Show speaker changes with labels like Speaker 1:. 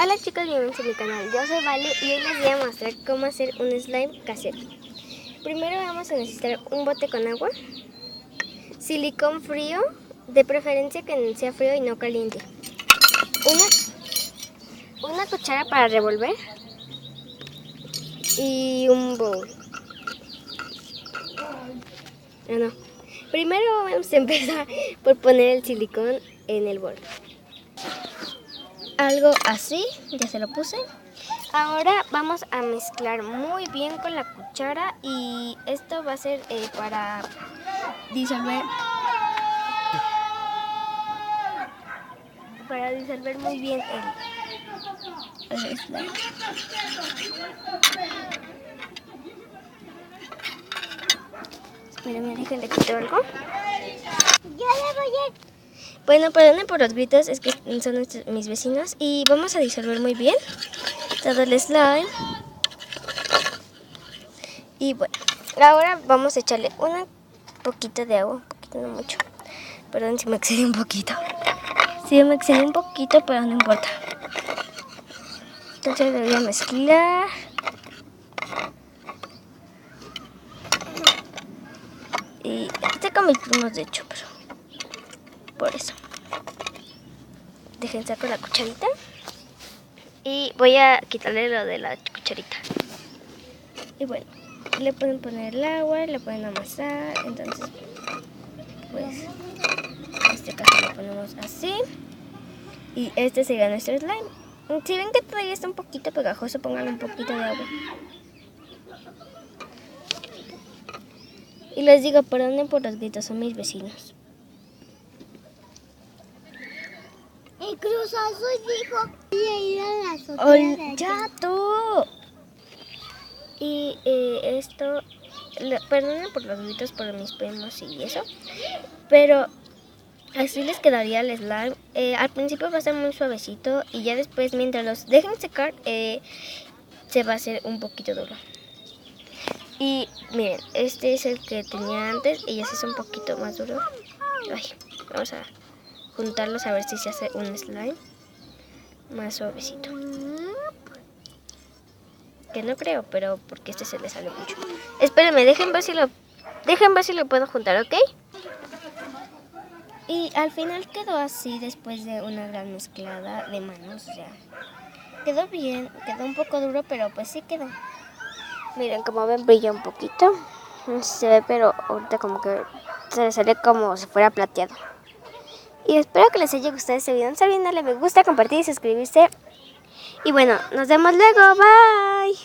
Speaker 1: Hola chicos, bienvenidos a mi canal. Yo soy Vale y hoy les voy a mostrar cómo hacer un slime casero. Primero vamos a necesitar un bote con agua, silicón frío, de preferencia que sea frío y no caliente, una cuchara para revolver y un bowl. Primero vamos a empezar por poner el silicón en el bol. Algo así, ya se lo puse. Ahora vamos a mezclar muy bien con la cuchara y esto va a ser para disolver muy bien el slime. Espérenme, déjenle quitar algo. Bueno, perdonen por los gritos, es que son mis vecinos. Y vamos a disolver muy bien todo el slime. Y bueno, ahora vamos a echarle un poquito de agua, un poquito, no mucho. Perdón si me excedí un poquito. Sí, me excedí un poquito, pero no importa. Entonces lo voy a mezclar. Y estoy con mis primos, de hecho, pero por eso. Dejen saco la cucharita. Y voy a quitarle lo de la cucharita. Y bueno, le pueden poner el agua, le pueden amasar. Entonces, pues, en este caso lo ponemos así. Y este sería nuestro slime. Si ven que todavía está un poquito pegajoso, pongan un poquito de agua. Y les digo, perdonen por los gritos, son mis vecinos.
Speaker 2: El Cruz Azul dijo que iba a ir a la azotea.
Speaker 1: ¡Ya tú! Y esto, perdonen por los gritos, por mis primos y eso, pero así les quedaría el slime. Al principio va a ser muy suavecito y ya después, mientras los dejen secar, se va a hacer un poquito duro. Y miren, este es el que tenía antes y ya se hizo un poquito más duro. Ay, vamos a juntarlos a ver si se hace un slime más suavecito. Que no creo, pero porque este se le sale mucho. Espérenme, dejen ver si lo puedo juntar, ¿ok? Y al final quedó así después de una gran mezclada de manos. O sea, quedó bien, quedó un poco duro, pero pues sí quedó. Miren, como ven, brilla un poquito. No sé si se ve, pero ahorita como que se le sale como si fuera plateado. Y espero que les haya gustado este video. No se olviden darle me gusta, compartir y suscribirse. Y bueno, nos vemos luego. Bye.